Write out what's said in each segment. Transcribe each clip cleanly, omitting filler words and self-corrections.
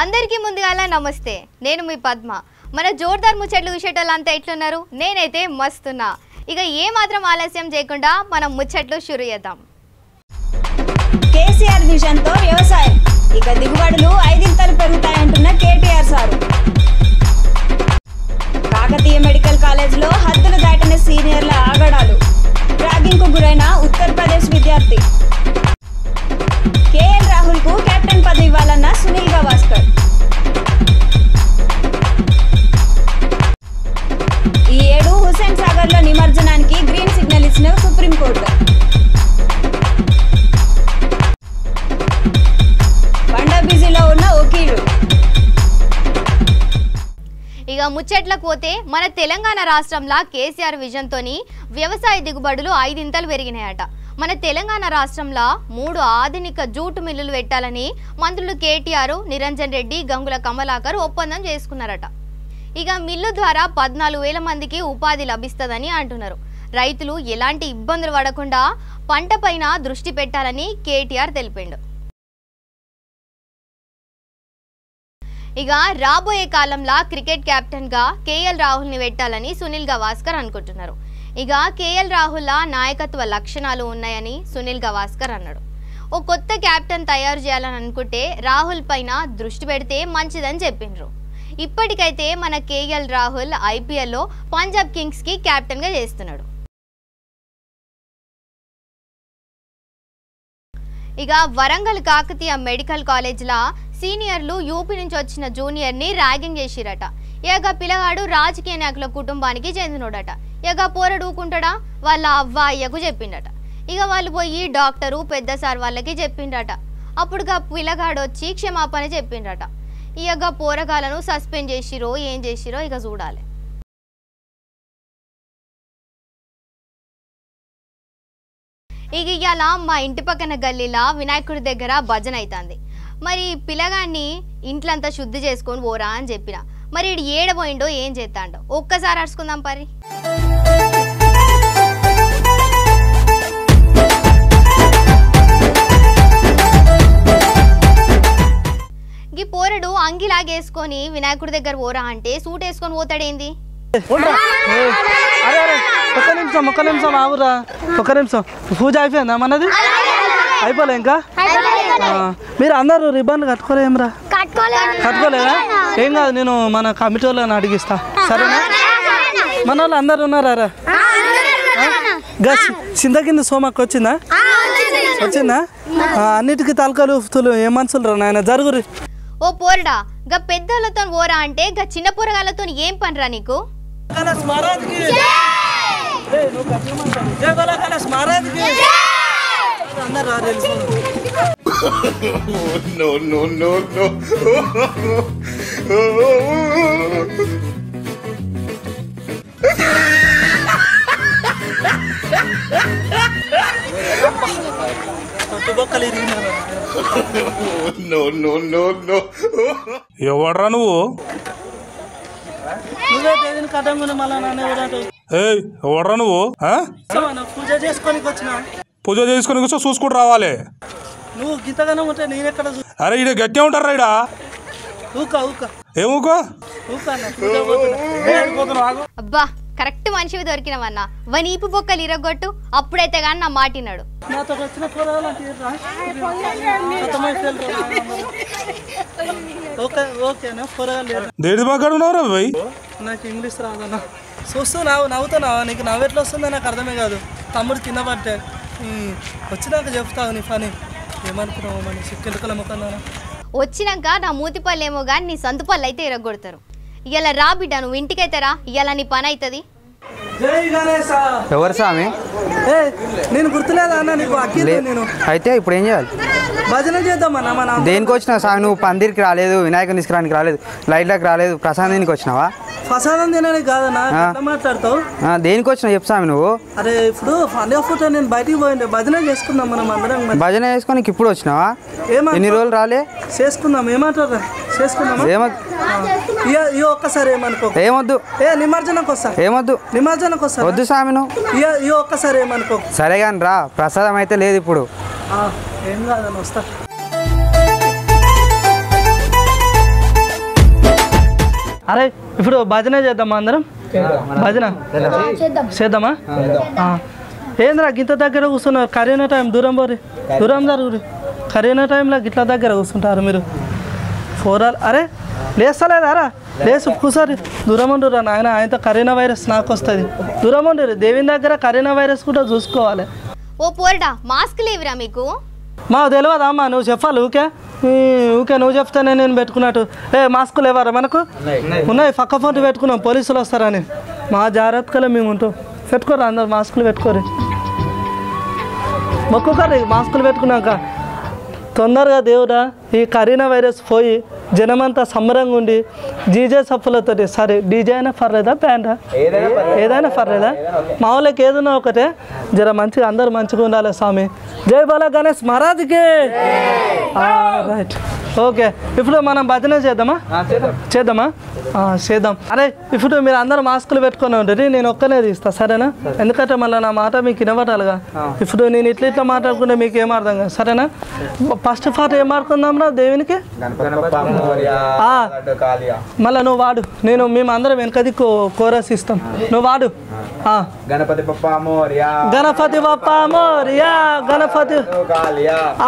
అందరికీ ముందుగాల నమస్తే. నేను మీ పద్మ. మన జోర్దార్ ముచ్చట్లు విషయాలంతా ఎట్లున్నారు? నేనైతే మస్తున్నా. ఇక ఏ మాత్రం ఆలస్యం చేయకుండా మనం ముచ్చట్లు షురు చేద్దాం. కేసీఆర్ విజన్ తో వ్యవసాయం ఇక దిగుబడులు 5 ఇంతలు పెరుగుతాయంటున్న KTR sir. Kakatiya medical college లో హద్దులు దాటిన సీనియర్ల ఆగడాలు. ర్యాగింగ్ కు గురైన ఉత్తరప్రదేశ్ విద్యార్థి. కేఎల్ రాహుల్ కు కెప్టెన్ పదవి ఇవ్వాలన్న సునీల్ గవాస్కర్. ఈ ఏడు హుస్సేన్ సాగర్ లో నిమజ్జనానికి గ్రీన్ సిగ్నల్ ఇచ్చిన సుప్రీంకోర్టు. బండ బిజీలో ఉన్న వకీలు. ఇక ముచ్చట్లకు పోతే మన తెలంగాణ రాష్ట్రంలో కేసీఆర్ విజన్ తోని వ్యవసాయ దిగుబడులు 5 ఇంతలు పెరిగినాయట. మన తెలంగాణ రాష్ట్రంలో 3 ఆధునిక జూటు మిల్లులు పెట్టాలని మంత్రులు కేటీఆర్, నిరంజన్ రెడ్డి, గంగుల కమలాకర్ ఒప్పందం చేసుకున్నారట. ఇక మిల్లు ద్వారా 14,000 మందికి ఉపాధి లభిస్తుందని అంటున్నారు. రైతులు ఎలాంటి ఇబ్బందులు పడకుండా పంట పైన దృష్టి పెట్టాలని కేటీఆర్ తెలిపిండు. ఇక రాబోయే కాలంలో క్రికెట్ కెప్టెన్ గా కేఎల్ రాహుల్ ని పెట్టాలని సునీల్ గవాస్కర్ అనుకుంటున్నారు. ఇక కేఎల్ రాహుల్ నాయకత్వ లక్షణాలు ఉన్నాయని సునీల్ గవాస్కర్ అన్నాడు. ఓ కొత్త కెప్టెన్ తయారు చేయాలని అనుకుంటే రాహుల్ పైన దృష్టి పెడితే మంచిదని చెప్పిండ్రు. ఇప్పటికైతే మన కేఎల్ రాహుల్ ఐపీఎల్లో పంజాబ్ కింగ్స్ కి కెప్టెన్ గా చేస్తున్నాడు. ఇక వరంగల్ కాకతీయ మెడికల్ కాలేజ్లా సీనియర్లు యూపీ నుంచి వచ్చిన జూనియర్ని ర్యాగింగ్ చేసిరట. ఇక పిల్లగాడు రాజకీయ నాయకుల కుటుంబానికి చెందినోడట. ఇక పోరడుకుంటాడా వాళ్ళ అవ్వ అయ్యకు చెప్పిండట. ఇక వాళ్ళు పోయి డాక్టరు పెద్ద సార్ వాళ్ళకి చెప్పిండట. అప్పుడుగా పిల్లగాడు వచ్చి క్షమాపణ చెప్పిండట. ఇక పోరగాలను సస్పెండ్ చేసిరో ఏం చేసిరో ఇక చూడాలి. ఇక ఇవాళ మా ఇంటి పక్కన గల్లీలా వినాయకుడి దగ్గర భజన అవుతుంది. మరి పిల్లగాన్ని ఇంట్లంతా శుద్ధి చేసుకొని పోరా అని చెప్పిన. మరి ఇడు ఏడబోయిండో ఏం చేస్తాండో ఒక్కసారి అడుచుకుందాం పరి. ఈ పోరడు అంగిలాగేసుకొని వినాయకుడి దగ్గర పోరా అంటే సూట్ వేసుకొని పోతాడేంది? ఒక్క నిమిషం ఆవురా. ఒక్క నిమిషం. పూజ అయిపోయిందా మనది? అయిపోలే ఇంకా? మీరు అందరూ రిబ్బన్ కట్టుకోలేమరా? కట్టుకోలేదా? ఏం కాదు, నేను మన కమిటీ వాళ్ళని అడిగిస్తా. సరేనా? మన వాళ్ళు అందరు ఉన్నారా? చింత కింద సోమక్క వచ్చిందా? అన్నిటికీ తలకలు ఉఫ్తులు ఏ మనుషులు రా నాయన జరుగురి. ఓ పోరడా, గా పెద్దోళ్ళతో ఓరా అంటే గా చిన్న పోరగాళ్ళతో ఏం పనిరా నీకు? ఎవడ్రా నువ్వు? ఎవడ్రా నువ్వు? పూజ చేసుకొని కూర్చో చూసుకుంటూ రావాలి. నువ్వు గింతగానే ఉంటే నేను ఎక్కడ? అరే ఇడ గట్టిగా ఉంటారా ఇడ? ఏమూకో? అబ్బా కరెక్ట్ మనిషివి దొరికినవన్నా. వనీపు బొక్కలు ఇరగొట్టు, అప్పుడైతే కానీ నా మాటినాడు. దేడి బాగా నాకు ఇంగ్లీష్ రాదన్నా. చూస్తూ నవ్వుతున్నావా? నీకు నవ్వెట్లా వస్తుందో నాకు అర్థమే కాదు. తమ్ముడు కింద పట్టే వచ్చినాక చెప్తావు నీ పని. ఏమనుకున్నావు మన చిక్కెలుకల ముఖం? వచ్చినాక నా మూతి పళ్ళు ఏమో కానీ నీ సంతు పళ్ళు అయితే ఇరగొడతారు. ఇవాళ రా బిడ్డ, నువ్వు ఇంటికైతే రా. ఇవాళ నీ పని అవుతుంది. ఎవరు స్వామి? నేను గుర్తులేదా అన్న నీకు? నేను అయితే ఇప్పుడు ఏం చేయాలి? భజన చేద్దామన్నా. మన దేనికి వచ్చినావు స్వామి? నువ్వు పందిరికి రాలేదు, వినాయకుని తీసుకురానికి రాలేదు, లైట్లకు రాలేదు, ప్రసాదానికి వచ్చినావా? ప్రసాదం తినడానికి కాదన్నా. మాట్లాడతావు? దేనికి వచ్చినావు చెప్పు స్వామి నువ్వు? అరే ఇప్పుడు ఫోటో నేను బయటికి పోయిండే. భజన చేసుకుందాం మనం అందరం. భజన చేసుకొని ఇప్పుడు వచ్చినావా? ఎన్ని రోజులు రాలే? చేసుకుందాం. ఏమంటారా? చేసుకుందాం. ఒక్కసారి ఏమనుకో. ఏమొద్దు. నిమజ్జనకు వస్తా. ఏమొద్దు. నిమజ్జనకు వస్తా. వద్దు స్వామి నువ్వు. ఒక్కసారి ఏమనుకో. సరే కానీ రా. ప్రసాదం అయితే లేదు ఇప్పుడు. ఏం కాదని వస్తా. అరే ఇప్పుడు భజన చేద్దామా అందరం? భజన చేద్దామా? ఏంద్రా గింత దగ్గర కూర్చున్నారు? కరోనా టైం దూరం పోరి, దూరం జరుగురి. కరోనా టైంలో గిట్ల దగ్గర కూర్చుంటారు మీరు. ఫోరాలు అరే లేస్తలేదారా? లేసు కూర్చోరి. దూరం ఉండరు నాయన, ఆయనతో కరోనా వైరస్ నాకు వస్తుంది. దూరం ఉండరు. దేవుని దగ్గర కరోనా వైరస్ కూడా చూసుకోవాలి. ఓ పోరడా మాస్క్ లేవురా మీకు? మాకు తెలియదా అమ్మా, నువ్వు చెప్పాలి. ఊకే ఊకే నువ్వు చెప్తానే నేను పెట్టుకున్నట్టు. మాస్కులు ఇవ్వరా మనకు? ఉన్నాయి, పక్క ఫోన్ పెట్టుకున్నాం, పోలీసులు వస్తారని. మా జాగ్రత్తగా మేము ఉంటాం. పెట్టుకోరా అందరు మాస్కులు పెట్టుకోరు. మొక్కుకోరు మాస్కులు పెట్టుకున్నాక. తొందరగా దేవుడా ఈ కరోనా వైరస్ పోయి జనమంతా సంబరంగా ఉండి డీజే సప్పులతో, సరే డీజే అయినా పర్లేదా, బ్యాండా ఏదైనా పర్లేదా, మా వాళ్ళకి ఏదైనా ఒకటే, జర మంచిగా అందరూ మంచిగా ఉండాలి స్వామి. జై బాలా గణేష్ మహారాజ్కి. Right, okay. ఇప్పుడు మనం భజన చేద్దామా? చేద్దామా? చేద్దాం. అరే ఇప్పుడు మీరు అందరూ మాస్కులు పెట్టుకొని ఉంటుంది, నేను ఒక్కనే తీస్తా, సరేనా? ఎందుకంటే మళ్ళీ నా మాట మీకు వినబడాలిగా. ఇప్పుడు నేను ఇట్లా మాట్లాడుకుంటే మీకు ఏం అర్థం కాదు, సరేనా? ఫస్ట్ పాట ఏం ఆడుకుందాం రా దేవునికి? మళ్ళీ నువ్వు వాడు, మేము అందరం వెనకది కోరస్ ఇస్తాం, నువ్వు వాడు. గణపతి బప్పా మోరియా, గణపతి బప్పా మోరియా, గణపతి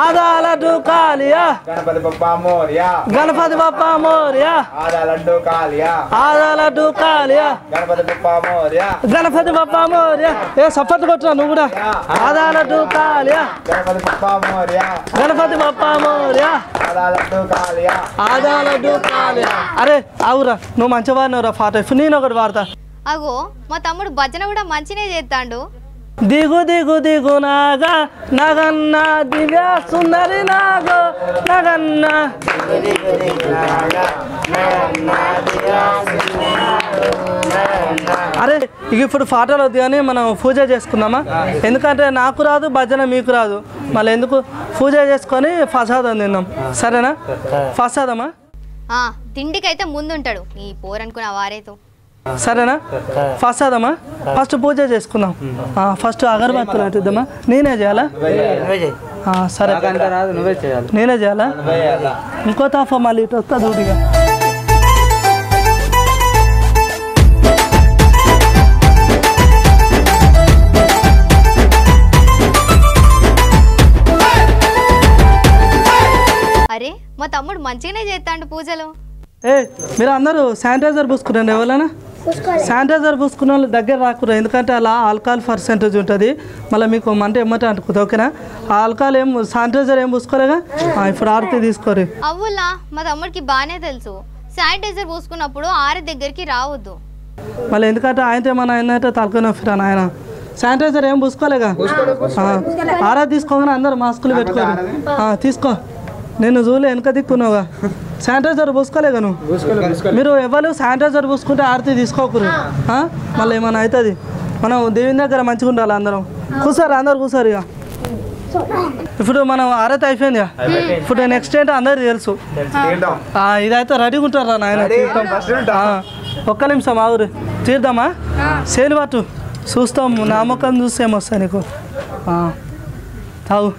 ఆదా లడ్డు కాలియా, గణపతి బప్పా మోరియా, గణపతి బప్పా మోరియా, ఆదా లడ్డు కాలియా, ఆదా లడ్డు కాలియా, గణపతి బప్పా మోరియా, గణపతి బప్పా మోరియా. సపోర్ట్ కొట్టురా నువ్వు కూడా. ఆదా లడ్డు కాలియా, గణపతి బప్పా మోరియా, గణపతి బప్పా మోరియా, ఆదా లడ్డు కాలియా, ఆదా లడ్డు కాలియా. అరే అవురా, నువ్వు మంచిగా వాడినవురా పాట. ఇప్పుడు నేను ఒకటి వాడతా. అగో మా తమ్ముడు భజన కూడా మంచినే చేస్తాడు. దిగు దిగు దిగు నాగా నగన్న దివ్య సుందరి నాగో నగన్న. అరే ఇక ఇప్పుడు పాటలు వద్దు కానీ మనం పూజ చేసుకుందామా? ఎందుకంటే నాకు రాదు భజన, మీకు రాదు. మళ్ళీ ఎందుకు? పూజ చేసుకొని ప్రసాదం తిందాం, సరేనా? ప్రసాదమా? తిండికైతే ముందుంటాడు ఈ పోరనుకున్న వారేతో, సరేనా? ప్రసాదమా? ఫస్ట్ పూజ చేసుకుందాం. ఫస్ట్ అగరబత్తులు పెట్టిద్దామా? నేనే చేయాలా? సరే నేనే చేయాలా? ఇంకో తాఫా మళ్ళీ ఇటు వస్తా దూడిగా. అరే మా తమ్ముడు మంచిగానే చేస్తాడు పూజలు. మీరు అందరూ శానిటైజర్ పూసుకురండి. ఎవరైనా శానిటైజర్ పూసుకున్న వాళ్ళు దగ్గర రాకురా, ఎందుకంటే అలా ఆల్కహాల్ పర్సెంటేజ్ ఉంటుంది. మళ్ళీ మీకు మంట ఎమ్మటే అంటుకుంది, ఓకేనా? ఆ ఆల్కహాల్ ఏం శానిటైజర్ ఏం పూసుకోలేగా. ఇప్పుడు ఆరతి తీసుకోరు. అవులా మా తమ్ముడికి బాగానే తెలుసు, శానిటైజర్ పూసుకున్నప్పుడు ఆరి దగ్గరికి రావద్దు. మళ్ళీ ఎందుకంటే ఆయనతో ఏమన్నా అయిందంటే తలకొని వస్తాను. ఆయన శానిటైజర్ ఏం పూసుకోలేగా. ఆరా తీసుకోగానే అందరూ మాస్కులు పెట్టుకోరు. తీసుకో, నేను చూలే వెనక దిక్కున్నావుగా. శానిటైజర్ పూసుకోలేగా నువ్వు. మీరు ఎవరు శానిటైజర్ పూసుకుంటే ఆరతి తీసుకోకూరు, మళ్ళీ ఏమైనా అవుతుంది. మనం దేవుని దగ్గర మంచిగా ఉండాలి. అందరం కూర్చోరు, అందరు కూర్చోరు. ఇక ఇప్పుడు మనం ఆరతి అయిపోయింది. ఇప్పుడు నెక్స్ట్ ఏంటో అందరికి తెలుసు. ఇదైతే రెడీగా ఉంటారా నాయన? ఒక్క నిమిషం ఆగురు, తీద్దామా? సేలు పట్టు, చూస్తాం. నామకం చూస్తే ఏమొస్తాయి నీకు. తాగు.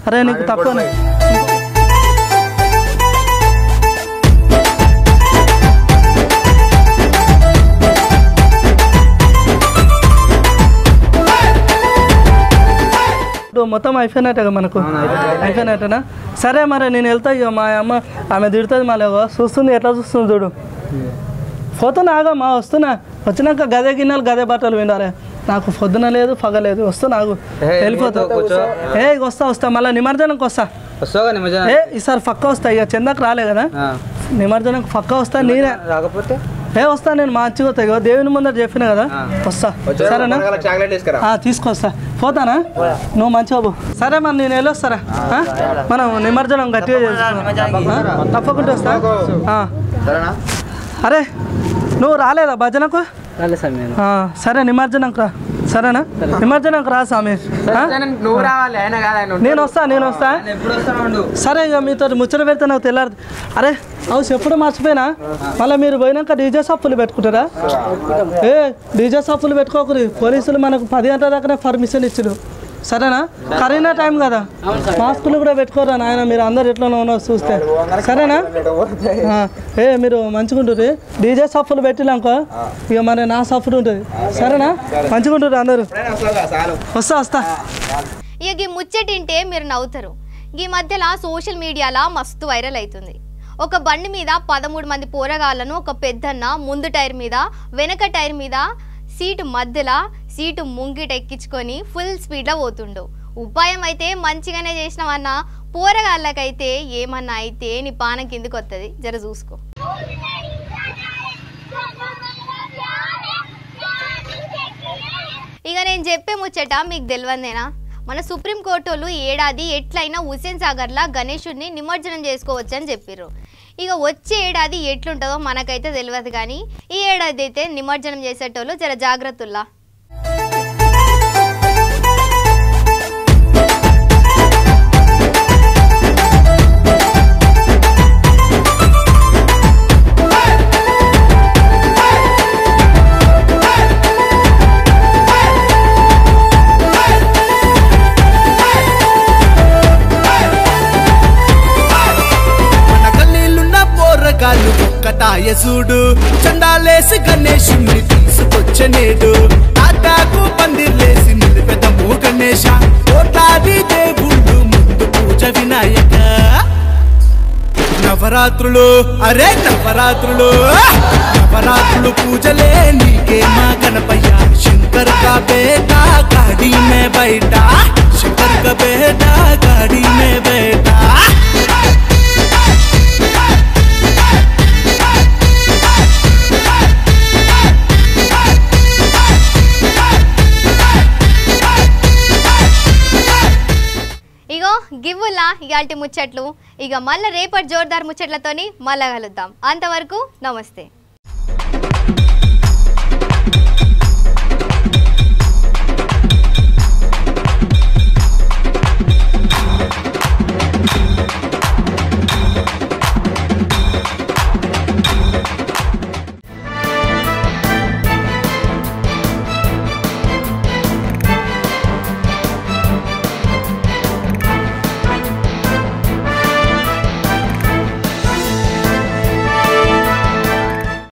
అరే నీకు తక్కువ. మొత్తం అయిపోయినట్టుగా మనకు అయిపోయినట్టేనా? సరే మరి నేను వెళ్తా. ఇక మా అమ్మ ఆమె తిడుతుంది మళ్ళీ. చూస్తుంది, ఎట్లా చూస్తుంది చూడు. పోతున్నా ఆగా మా వస్తున్నా. వచ్చినాక గదే గిన్నెలు గదే బట్టలు వినాలి. నాకు పొద్దున లేదు పగలేదు. వస్తున్నా ఆగు, వెళ్ళిపోతా. వస్తా మళ్ళీ నిమజ్జనంకి వస్తా. ఈసారి పక్క వస్తా. ఇక చందాకు రాలే కదా, నిమజ్జనంకి పక్క వస్తా. నేనే రాకపోతే వస్తా, నేను మంచిగా వస్తా. ఇక దేవుని ముందర చెప్పిన కదా, వస్తా. సరేనా? తీసుకొస్తా. పోతానా? నువ్వు మంచిగా పో. సరే మరి నేను వెళ్ళొస్తారా? మనం నిమజ్జనం గట్టిగా చేసుకున్నాం, తప్పకుండా వస్తా. అరే నువ్వు రాలేదా భజనకు? సరే నిమజ్జనంకు రా, సరేనా? నిమజ్జనంకు రా స్వామి. నేను వస్తా. సరే ఇక మీతో ముచ్చట పెడితే నాకు తెల్లారు. అరే అవు ఎప్పుడు మర్చిపోయినా. మళ్ళీ మీరు పోయినాక డీజే సప్పులు పెట్టుకుంటారా? డీజే సప్పులు పెట్టుకోకూరి. పోలీసులు మనకు 10 గంటల దాకానే పర్మిషన్ ఇచ్చారు. సరేనా? కరోనా టైం కదా, మాస్కులు కూడా పెట్టుకోరా నాయన. మీరు అందరు ఎట్లా ఉన్నారో చూస్తే సరేనా? మీరు మంచిగా ఉంటుంది. డీజే సఫ్లు పెట్టినాక ఇక మరి నా సఫ్లు ఉంటుంది. సరేనా? మంచిగా ఉంటుంది అందరు. వస్తా. ఇక ఈ ముచ్చటింటే మీరు నవ్వుతారు. ఈ మధ్యలో సోషల్ మీడియాలో మస్తు వైరల్ అవుతుంది. ఒక బండి మీద 13 మంది పోరగాళ్ళను ఒక పెద్దన్న ముందు టైర్ మీద వెనక టైర్ మీద సీటు మధ్యలో సీటు ముంగిట ఎక్కించుకొని ఫుల్ స్పీడ్లో పోతుండు. ఉపాయం అయితే మంచిగానే చేసినామన్నా, పోరగాళ్ళకైతే ఏమన్నా అయితే నీ పానం కిందికి వస్తుంది. జర చూసుకో. ఇక నేను చెప్పే ముచ్చట మీకు తెలియదేనా? మన సుప్రీంకోర్టు వాళ్ళు ఏడాది ఎట్లయినా హుస్సేన్ సాగర్లా గణేశుడిని నిమజ్జనం చేసుకోవచ్చు అని చెప్పారు. ఇక వచ్చే ఏడాది ఎట్లుంటుందో మనకైతే తెలియదు, కానీ ఈ ఏడాది అయితే నిమజ్జనం చేసేటోళ్ళు జర జాగ్రత్తల్లా. చూడు చందాలేసి గణేశుని తీసుకొచ్చనేడు, తాటాకు పందిర్లేసి నిలిపెదము గణేశ, కోటాది దేవుళ్ళు ముందు పూజ వినాయక. నవరాత్రులు అరే నవరాత్రులు పూజలే నీకే మా గణపయ్య. శంకర్ కా బేటా గాడి మే బైఠా, శంకర్ కా బేటా గాడి మే బైఠా. గివ్వులా ఇయాల్టి ముచ్చట్లు. ఇక మళ్ళీ రేపటి జోర్దార్ ముచ్చట్లతోని మళ్ళా కలుద్దాం. అంతవరకు నమస్తే.